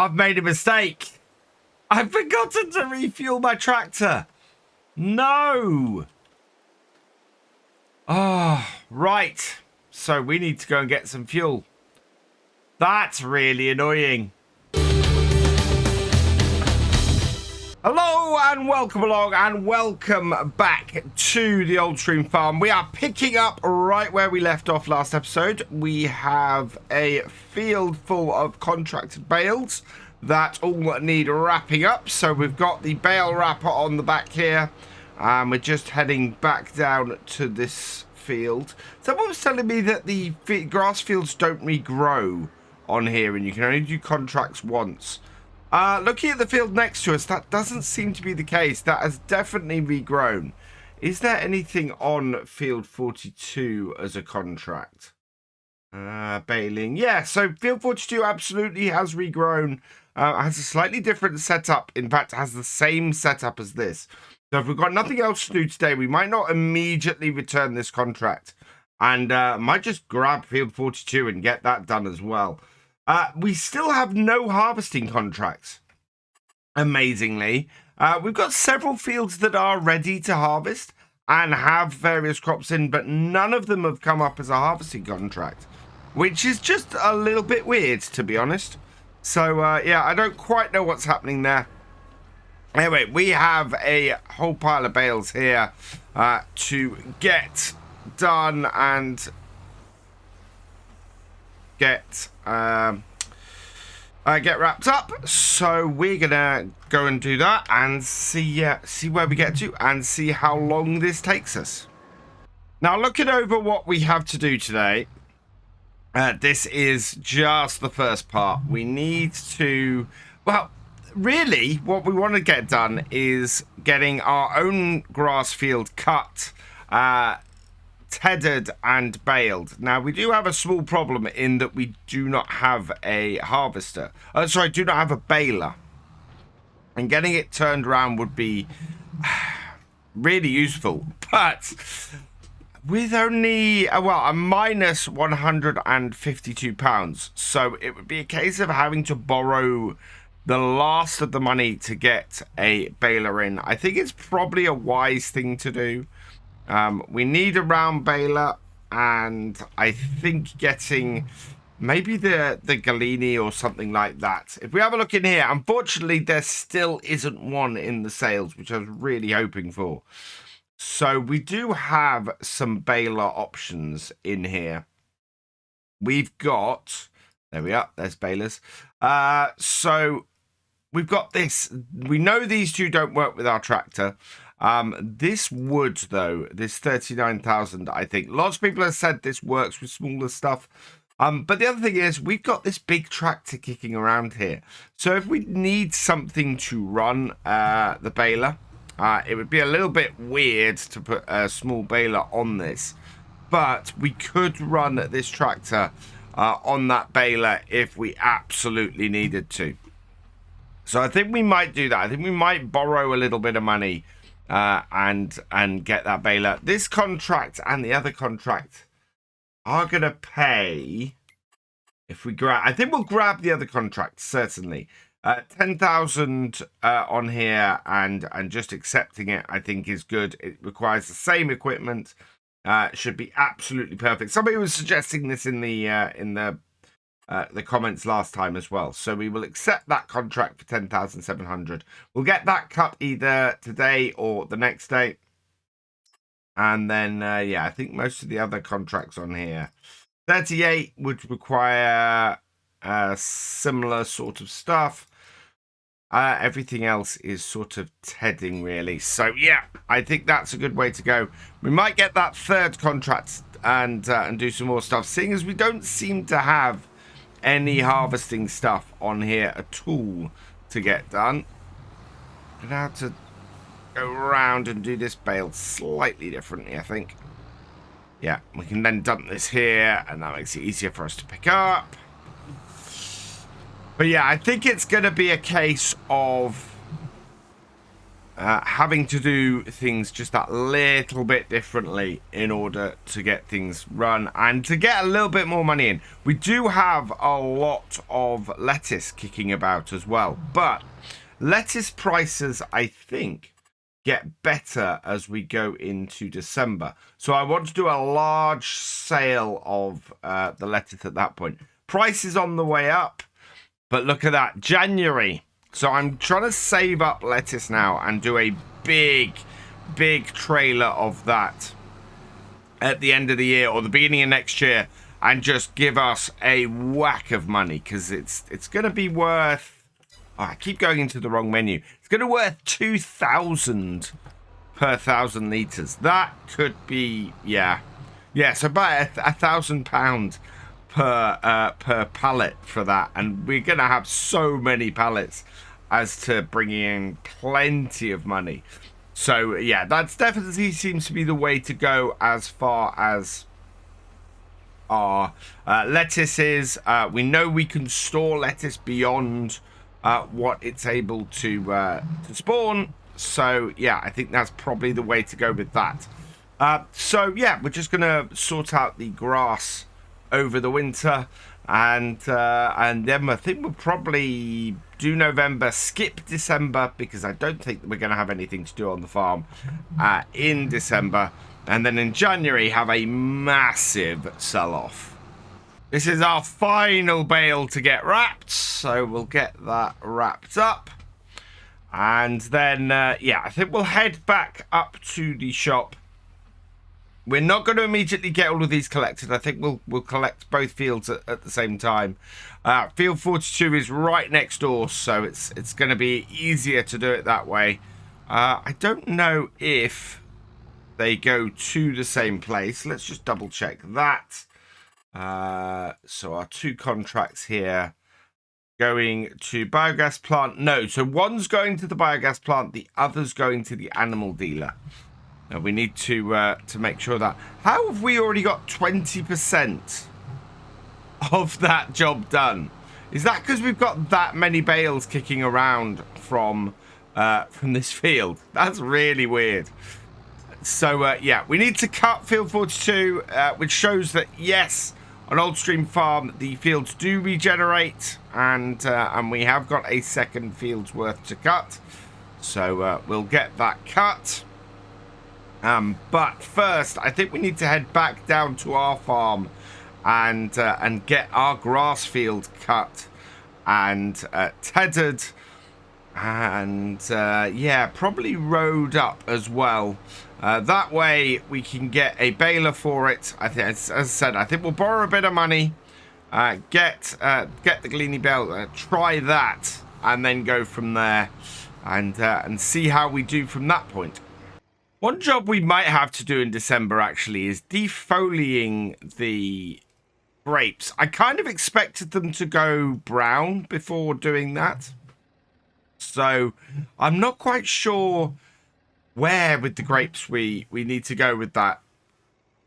I've made a mistake. I've forgotten to refuel my tractor. No. Oh, right. So we need to go and get some fuel. That's really annoying. Hello and welcome along and welcome back to the Old Stream Farm. We are picking up right where we left off last episode. We have a field full of contracted bales that all need wrapping up. So we've got the bale wrapper on the back here. And we're just heading back down to this field. Someone was telling me that the grass fields don't regrow on here and you can only do contracts once. Looking at the field next to us, that doesn't seem to be the case. That has definitely regrown. Is there anything on field 42 as a contract? Baling. Yeah, so field 42 absolutely has regrown. Has a slightly different setup. In fact, has the same setup as this. So if we've got nothing else to do today, we might not immediately return this contract. And might just grab field 42 and get that done as well. We still have no harvesting contracts, amazingly. We've got several fields that are ready to harvest and have various crops in, but none of them have come up as a harvesting contract, which is just a little bit weird, to be honest. So, yeah, I don't quite know what's happening there. Anyway, we have a whole pile of bales here to get done and get wrapped up. So we're gonna go and do that and see where we get to and see how long this takes us. Now, looking over what we have to do today, this is just the first part. We need to, well, really what we want to get done is getting our own grass field cut, tethered and baled. Now, we do have a small problem in that we do not have a harvester. Do not have a baler. And getting it turned around would be really useful. But with only, a minus 152 pounds. So it would be a case of having to borrow the last of the money to get a baler in. I think it's probably a wise thing to do. We need a round baler, and I think getting maybe the Galini or something like that. If we have a look in here, unfortunately, there still isn't one in the sales, which I was really hoping for. So we do have some baler options in here. We've got, there we are, there's balers. So we've got this. We know these two don't work with our tractor. This would, though, this 39,000, I think. Lots of people have said this works with smaller stuff. But the other thing is, we've got this big tractor kicking around here. So if we need something to run the baler, it would be a little bit weird to put a small baler on this. But we could run this tractor on that baler if we absolutely needed to. So I think we might do that. I think we might borrow a little bit of money and get that baler. This contract and the other contract are going to pay if we grab. I think we'll grab the other contract, certainly. 10,000 on here, and just accepting it, I think, is good. It requires the same equipment. Should be absolutely perfect. Somebody was suggesting this in the comments last time as well. So we will accept that contract for 10,700. We'll get that cut either today or the next day. And then, yeah, I think most of the other contracts on here. 38 would require similar sort of stuff. Everything else is sort of tedding, really. So, yeah, I think that's a good way to go. We might get that third contract and do some more stuff, seeing as we don't seem to have any harvesting stuff on here at all to get done. Gonna have to go around and do this bale slightly differently, I think. Yeah, we can then dump this here, and that makes it easier for us to pick up. But yeah, I think it's going to be a case of having to do things just that little bit differently in order to get things run and to get a little bit more money in. We do have a lot of lettuce kicking about as well, but lettuce prices, I think, get better as we go into December. So I want to do a large sale of the lettuce at that point. Price is on the way up, but look at that, January. So I'm trying to save up lettuce now and do a big trailer of that at the end of the year or the beginning of next year and just give us a whack of money, because it's going to be worth... Oh, I keep going into the wrong menu. It's going to be worth 2,000 per 1,000 litres. That could be... Yeah, so about £1,000 per pallet for that, and we're gonna have so many pallets as to bringing in plenty of money. So yeah, that's definitely seems to be the way to go as far as our lettuce is. We know we can store lettuce beyond what it's able to spawn, so yeah, I think that's probably the way to go with that. So yeah, we're just gonna sort out the grass over the winter, and then I think we'll probably do November, skip December, because I don't think that we're going to have anything to do on the farm in December, and then in January have a massive sell-off. This is our final bale to get wrapped, so we'll get that wrapped up, and then yeah, I think we'll head back up to the shop. We're not going to immediately get all of these collected. I think we'll collect both fields at the same time. Field 42 is right next door, so it's going to be easier to do it that way. I don't know if they go to the same place. Let's just double check that. So our two contracts here going to biogas plant. No, so one's going to the biogas plant, the other's going to the animal dealer. Now we need to make sure that... How have we already got 20% of that job done? Is that because we've got that many bales kicking around from this field? That's really weird. So yeah, we need to cut field 42, which shows that yes, on Old Stream Farm the fields do regenerate, and we have got a second field's worth to cut. So we'll get that cut. But first, I think we need to head back down to our farm and get our grass field cut and tethered, and yeah, probably rowed up as well. That way we can get a baler for it. I think, as I said, I think we'll borrow a bit of money, get the Gleany Bale, try that, and then go from there, and see how we do from that point. One job we might have to do in December, actually, is defoliating the grapes. I kind of expected them to go brown before doing that. So I'm not quite sure where with the grapes we need to go with that.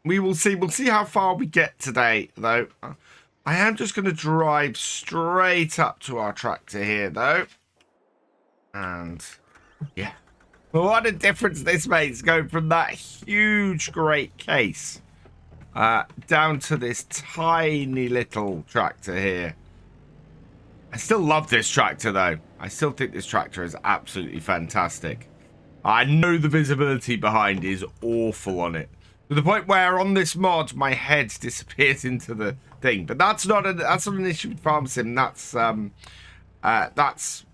We will see. We'll see how far we get today, though. I am just going to drive straight up to our tractor here, though. And yeah. What a difference this makes, going from that huge great case down to this tiny little tractor here. I still love this tractor, though. I still think this tractor is absolutely fantastic. I know the visibility behind is awful on it, to the point where on this mod my head disappears into the thing. But that's not an issue with Farm Sim. That's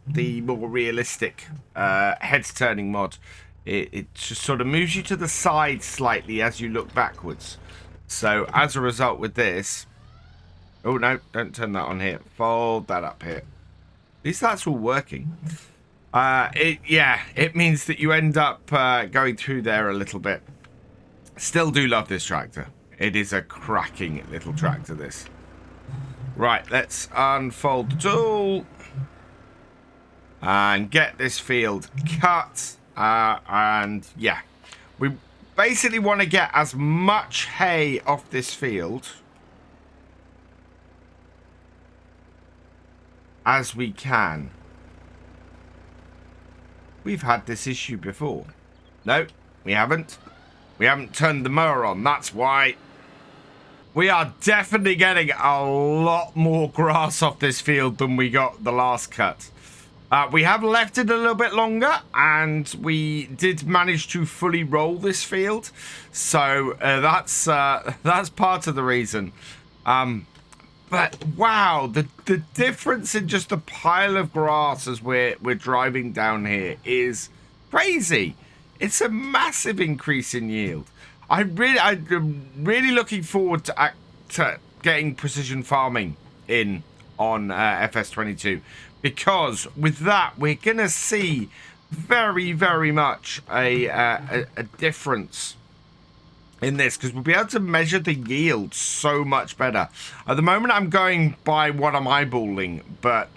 the more realistic head-turning mod. It just sort of moves you to the side slightly as you look backwards. So as a result with this... Oh, no, don't turn that on here. Fold that up here. At least that's all working. It means that you end up going through there a little bit. Still do love this tractor. It is a cracking little tractor, this. Right, let's unfold the tool and get this field cut. And yeah, we basically want to get as much hay off this field as we can. we've had this issue before. No, we haven't. We haven't turned the mower on. That's why. We are definitely getting a lot more grass off this field than we got the last cut. We have left it a little bit longer, and we did manage to fully roll this field. So that's part of the reason. But wow, the difference in just the pile of grass as we're driving down here is crazy. It's a massive increase in yield. I'm really looking forward to getting precision farming in on FS22, because with that we're gonna see very, very much a difference in this, because we'll be able to measure the yield so much better. At the moment I'm going by what I'm eyeballing, but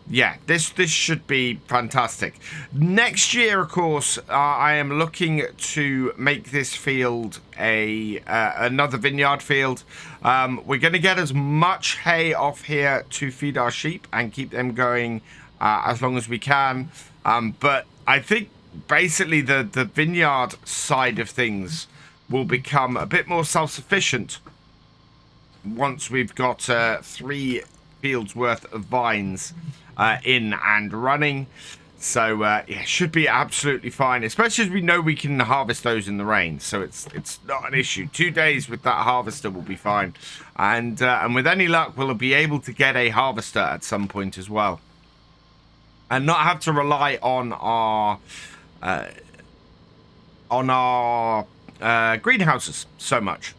yeah, this should be fantastic. Next year, of course, I am looking to make this field another vineyard field. We're going to get as much hay off here to feed our sheep and keep them going as long as we can. But I think basically the vineyard side of things will become a bit more self-sufficient once we've got 3 fields worth of vines in and running. So yeah, should be absolutely fine, especially as we know we can harvest those in the rain, so it's not an issue. 2 days with that harvester will be fine, and with any luck we'll be able to get a harvester at some point as well, and not have to rely on our greenhouses so much.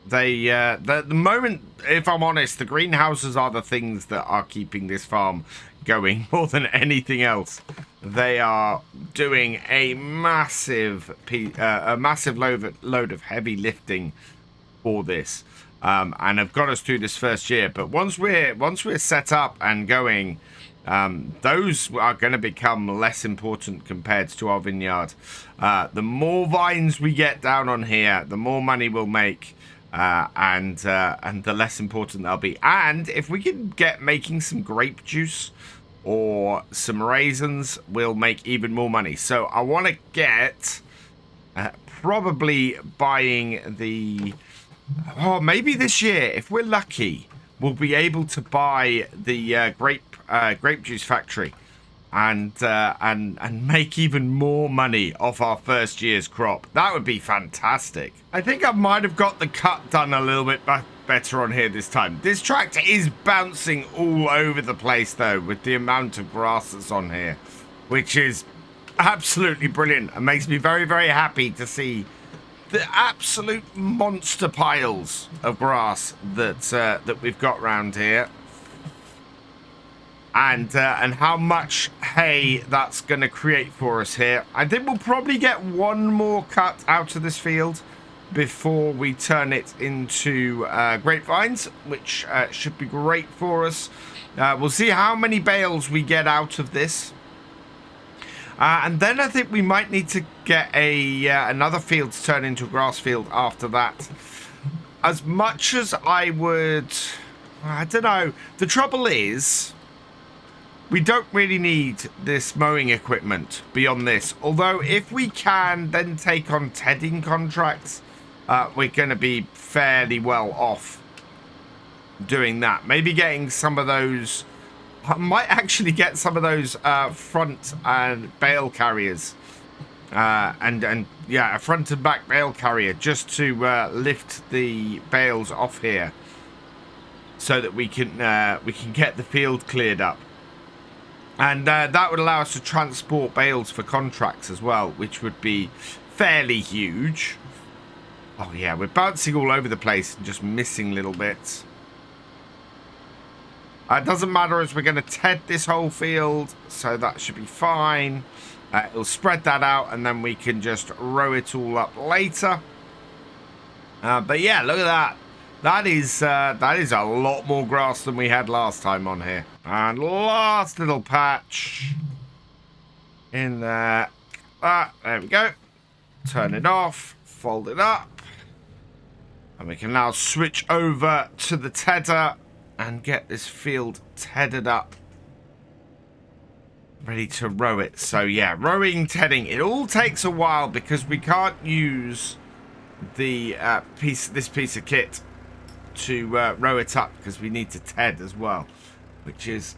The moment, if I'm honest, the greenhouses are the things that are keeping this farm going more than anything else. They are doing a massive load of heavy lifting for this, and have got us through this first year. But once we're set up and going, those are going to become less important compared to our vineyard. The more vines we get down on here, the more money we'll make. And the less important they'll be. And if we can get making some grape juice or some raisins, we'll make even more money. So I want to get probably buying the maybe this year, if we're lucky, we'll be able to buy the grape juice factory and make even more money off our first year's crop. That would be fantastic. I think I might have got the cut done a little bit better on here this time. This tractor is bouncing all over the place though, with the amount of grass that's on here, which is absolutely brilliant and makes me very, very happy to see the absolute monster piles of grass that we've got around here. And how much hay that's going to create for us here. I think we'll probably get one more cut out of this field before we turn it into grapevines, which should be great for us. We'll see how many bales we get out of this. And then I think we might need to get another field to turn into a grass field after that. As much as I would... I don't know. The trouble is... we don't really need this mowing equipment beyond this. Although if we can then take on tedding contracts, we're going to be fairly well off doing that. Maybe getting some of those... I might actually get some of those front and bale carriers. And yeah, a front and back bale carrier just to lift the bales off here, so that we can get the field cleared up. And that would allow us to transport bales for contracts as well, which would be fairly huge. Oh yeah, we're bouncing all over the place and just missing little bits. It doesn't matter, as we're going to ted this whole field, so that should be fine. It'll spread that out, and then we can just row it all up later. But yeah, look at that. That is a lot more grass than we had last time on here. And last little patch in there. There we go. Turn it off, fold it up, and we can now switch over to the tedder and get this field tedded up. ready to row it. So yeah, rowing, tedding. It all takes a while because we can't use the this piece of kit to row it up because we need to ted as well, which is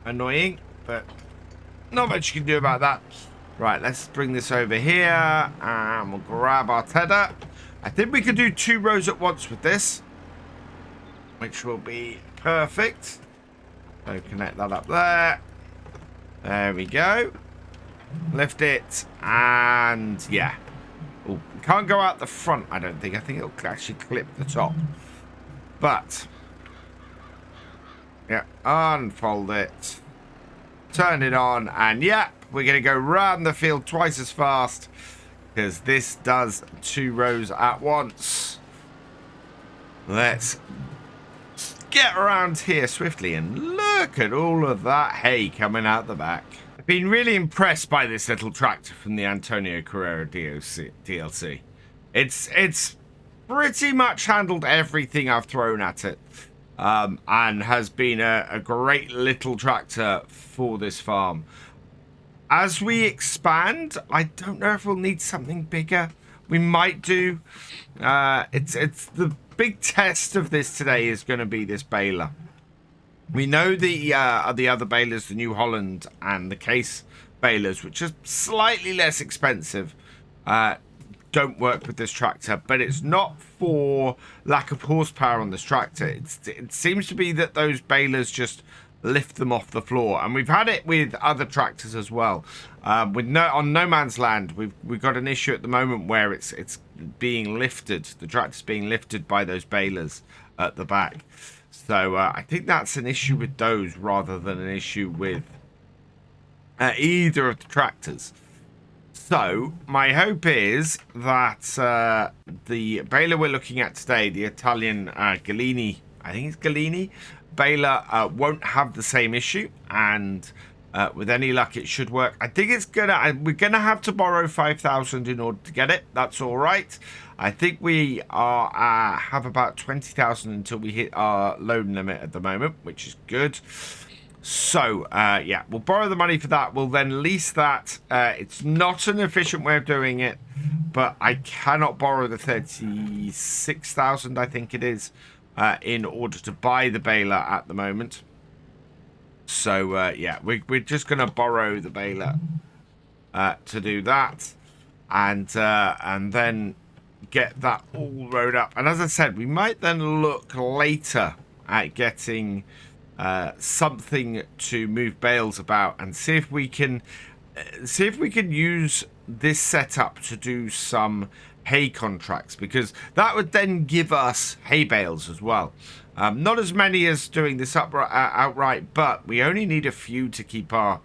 annoying, but not much you can do about that. Right, let's bring this over here and we'll grab our tedder. I think we can do 2 rows at once with this, which will be perfect. So connect that up there. There we go. Lift it, and yeah. Ooh, can't go out the front, I don't think. I think it'll actually clip the top. But yeah, unfold it, turn it on, and yeah, we're going to go round the field twice as fast because this does 2 rows at once. Let's get around here swiftly and look at all of that hay coming out the back. I've been really impressed by this little tractor from the Antonio Carrera DLC. It's pretty much handled everything I've thrown at it, and has been a great little tractor for this farm. As we expand, I don't know if we'll need something bigger. We might do. It's the big test of this today is going to be this baler. We know the other balers, the New Holland and the case balers, which are slightly less expensive, don't work with this tractor, but it's not for lack of horsepower on this tractor. It seems to be that those balers just lift them off the floor, and we've had it with other tractors as well. On No Man's Land, we've got an issue at the moment where it's being lifted. The tractor's being lifted by those balers at the back. So I think that's an issue with those rather than an issue with either of the tractors. So my hope is that the baler we're looking at today, the Italian Gallini, I think it's Gallini baler, won't have the same issue, and with any luck it should work. I think we're gonna have to borrow 5,000 in order to get it. That's all right. I think we have about 20,000 until we hit our loan limit at the moment, which is good. So yeah, we'll borrow the money for that. We'll then lease that. It's not an efficient way of doing it, but I cannot borrow the 36,000, I think it is, in order to buy the baler at the moment. So yeah, we're just going to borrow the baler to do that, and then get that all rowed up. And as I said, we might then look later at getting something to move bales about and see if we can use this setup to do some hay contracts, because that would then give us hay bales as well. Not as many as doing this outright, but we only need a few to keep our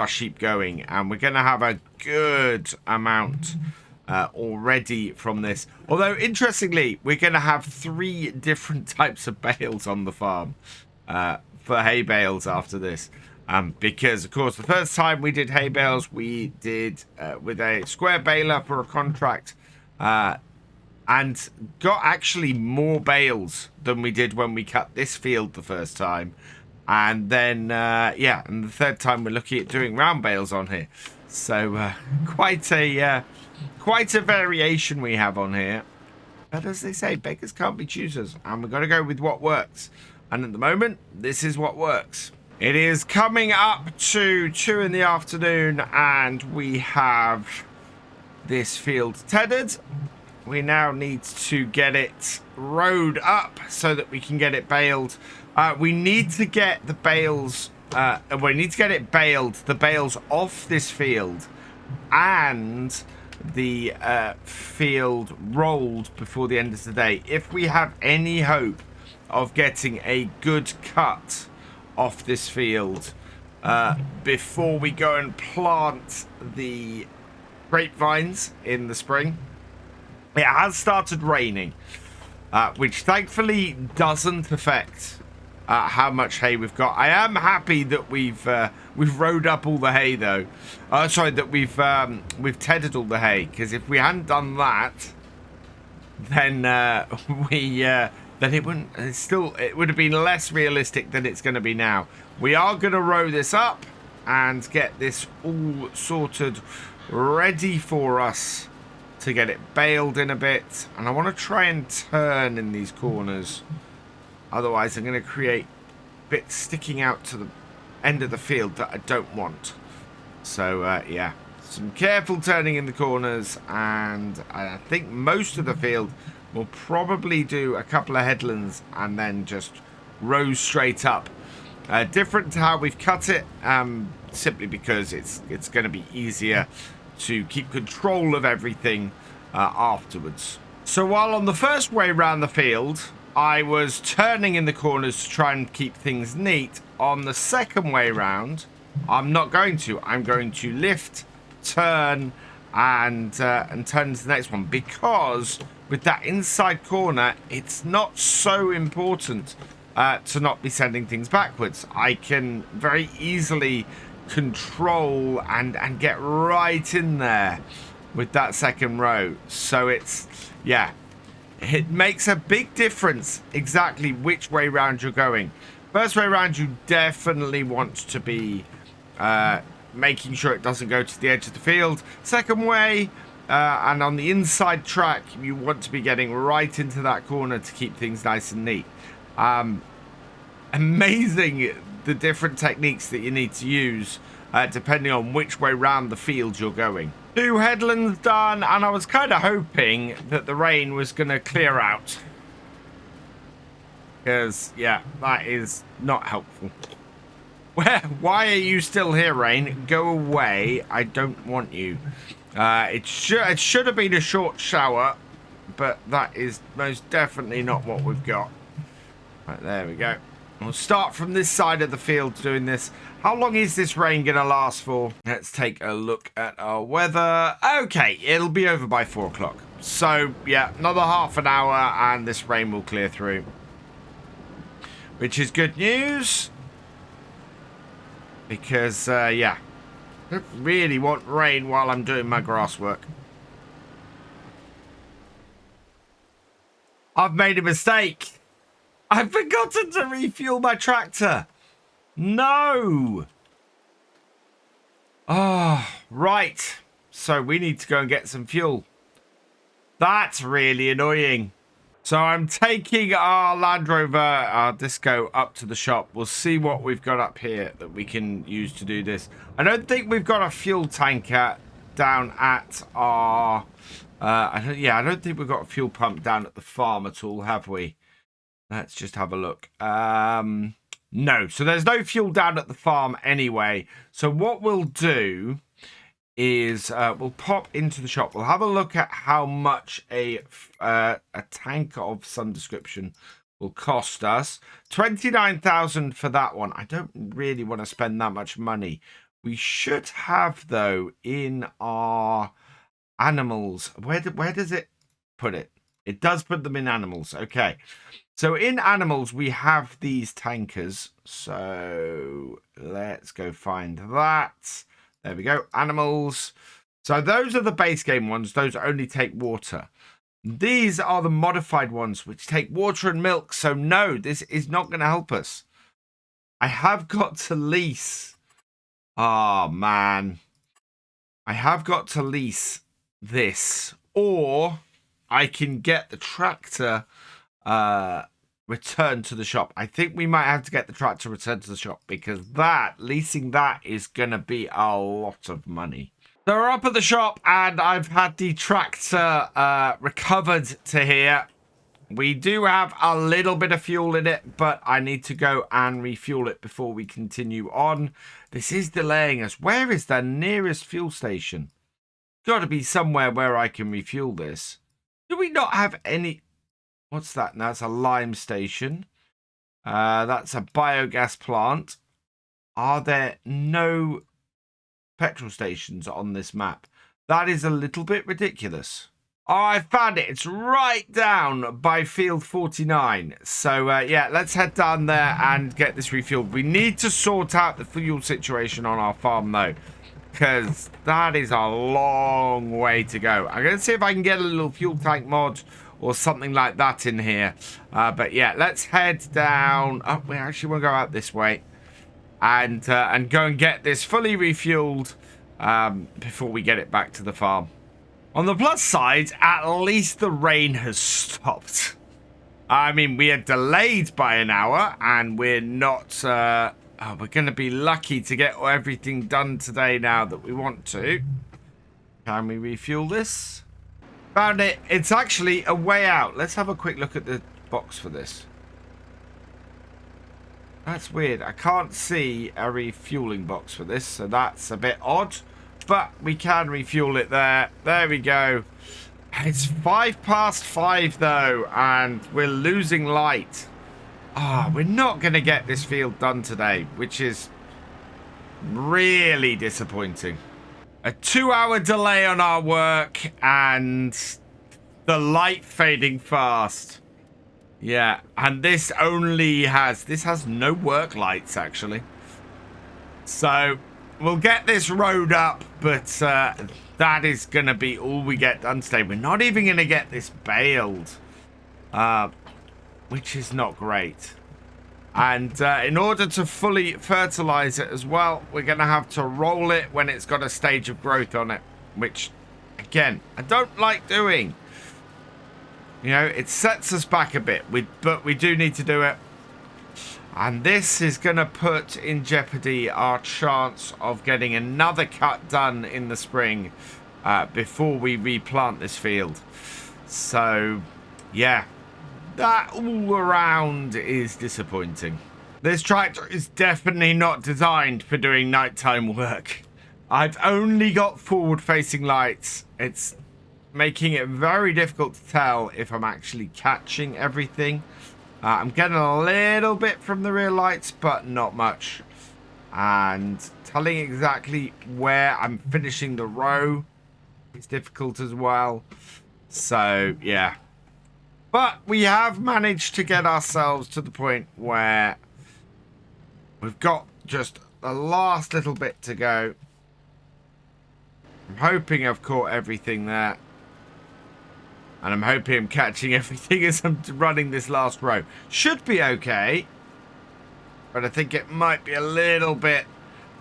sheep going, and we're going to have a good amount already from this. Although interestingly, we're going to have 3 different types of bales on the farm for hay bales after this, because of course the first time we did hay bales we did with a square baler for a contract, and got actually more bales than we did when we cut this field the first time. And then yeah, and the third time we're looking at doing round bales on here. So quite a variation we have on here. But as they say, beggars can't be choosers, and we're going to go with what works. And at the moment, this is what works. It is coming up to 2 in the afternoon, and we have this field tethered. We now need to get it rowed up so that we can get it baled. We need to get the bales. We need to get it baled, the bales off this field, and the field rolled before the end of the day, if we have any hope of getting a good cut off this field before we go and plant the grapevines in the spring. It has started raining, which thankfully doesn't affect how much hay we've got. I am happy that we've rowed up all the hay, though. Sorry, that we've tedded all the hay, because if we hadn't done that, then then it wouldn't. It would have been less realistic than it's going to be now. We are going to row this up and get this all sorted, ready for us to get it baled in a bit. And I want to try and turn in these corners. Otherwise, I'm going to create bits sticking out to the end of the field that I don't want. So, yeah, some careful turning in the corners. And I think most of the field will probably do a couple of headlands and then just row straight up. Different to how we've cut it, simply because it's going to be easier to keep control of everything afterwards. So while on the first way round the field, I was turning in the corners to try and keep things neat, on the second way round, I'm not going to. I'm going to lift, turn, and turn to the next one, because with that inside corner, it's not so important to not be sending things backwards. I can very easily control and get right in there with that second row. So it's, yeah, it makes a big difference exactly which way round you're going. First way round, you definitely want to be making sure it doesn't go to the edge of the field. Second way, and on the inside track, you want to be getting right into that corner to keep things nice and neat. Amazing the different techniques that you need to use depending on which way round the field you're going. 2 headlands done, and I was kind of hoping that the rain was going to clear out. Because, yeah, that is not helpful. Why are you still here, rain? Go away. I don't want you. It should have been a short shower, but that is most definitely not what we've got. Right, there we go. We'll start from this side of the field doing this. How long is this rain going to last for? Let's take a look at our weather. Okay, it'll be over by 4 o'clock. So, yeah, another half an hour and this rain will clear through. Which is good news. Because, yeah, I don't really want rain while I'm doing my grass work. I've made a mistake. I've forgotten to refuel my tractor. No. Oh, right. So we need to go and get some fuel. That's really annoying. So I'm taking our Land Rover, our Disco, up to the shop. We'll see what we've got up here that we can use to do this. I don't think we've got a fuel tanker down at our... I don't think we've got a fuel pump down at the farm at all, have we? Let's just have a look. No, so there's no fuel down at the farm anyway. So what we'll do is we'll pop into the shop. We'll have a look at how much a tanker of some description will cost us. 29,000 for that one. I don't really want to spend that much money. We should have, though, in our animals. Where does it put it? It does put them in animals. Okay. So in animals, we have these tankers. So let's go find that. There we go. Animals. So those are the base game ones. Those only take water. These are the modified ones, which take water and milk. So no, this is not going to help us. I have got to lease. Oh, man. I have got to lease this. Or I can get the tractor returned to the shop. I think we might have to get the tractor returned to the shop, because leasing that is going to be a lot of money. So we're up at the shop and I've had the tractor recovered to here. We do have a little bit of fuel in it, but I need to go and refuel it before we continue on. This is delaying us. Where is the nearest fuel station? Got to be somewhere where I can refuel this. Do we not have any... What's that? That's a lime station. That's a biogas plant. Are there no petrol stations on this map? That is a little bit ridiculous. Oh, I found it. It's right down by field 49. So, yeah, let's head down there and get this refueled. We need to sort out the fuel situation on our farm, though, because that is a long way to go. I'm going to see if I can get a little fuel tank mod or something like that in here. But yeah, let's head down. Oh, we actually want to go out this way and go and get this fully refueled before we get it back to the farm. On the plus side, at least the rain has stopped. I mean, we are delayed by an hour, and we're not... we're going to be lucky to get everything done today now that we want to. Can we refuel this? Found it. It's actually a way out. Let's have a quick look at the box for this. That's weird. I can't see a refueling box for this, so that's a bit odd. But we can refuel it there. There we go. It's 5:05 though, and we're losing light. We're not going to get this field done today, which is really disappointing. A 2-hour delay on our work, and the light fading fast. Yeah, and this has no work lights, actually. So, we'll get this road up, but that is going to be all we get done today. We're not even going to get this baled, which is not great. And in order to fully fertilize it as well, we're going to have to roll it when it's got a stage of growth on it, which, again, I don't like doing. You know, it sets us back a bit, but we do need to do it. And this is going to put in jeopardy our chance of getting another cut done in the spring before we replant this field. So, yeah, that all around is disappointing. This tractor is definitely not designed for doing nighttime work. I've only got forward-facing lights. It's making it very difficult to tell if I'm actually catching everything. I'm getting a little bit from the rear lights, but not much. And telling exactly where I'm finishing the row is difficult as well. So, yeah. But we have managed to get ourselves to the point where we've got just the last little bit to go. I'm hoping I've caught everything there. And I'm hoping I'm catching everything as I'm running this last row. Should be okay. But I think it might be a little bit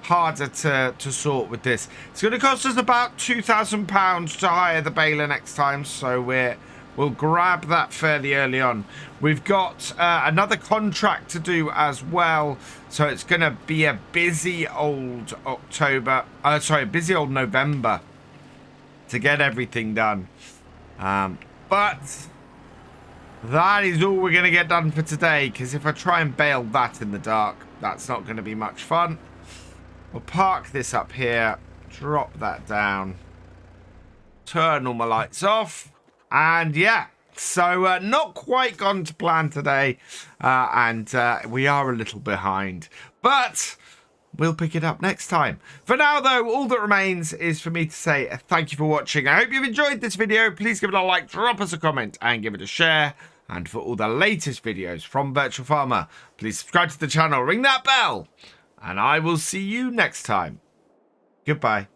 harder to sort with this. It's going to cost us about £2,000 to hire the baler next time. So we'll grab that fairly early on. We've got another contract to do as well. So it's going to be a busy old busy old November to get everything done. But that is all we're going to get done for today, because if I try and bale that in the dark, that's not going to be much fun. We'll park this up here, drop that down, turn all my lights off, and yeah, so not quite gone to plan today, and we are a little behind, but we'll pick it up next time. For now, though, all that remains is for me to say thank you for watching. I hope you've enjoyed this video. Please give it a like, drop us a comment, and give it a share. And for all the latest videos from Virtual Farmer, please subscribe to the channel, ring that bell, and I will see you next time. Goodbye.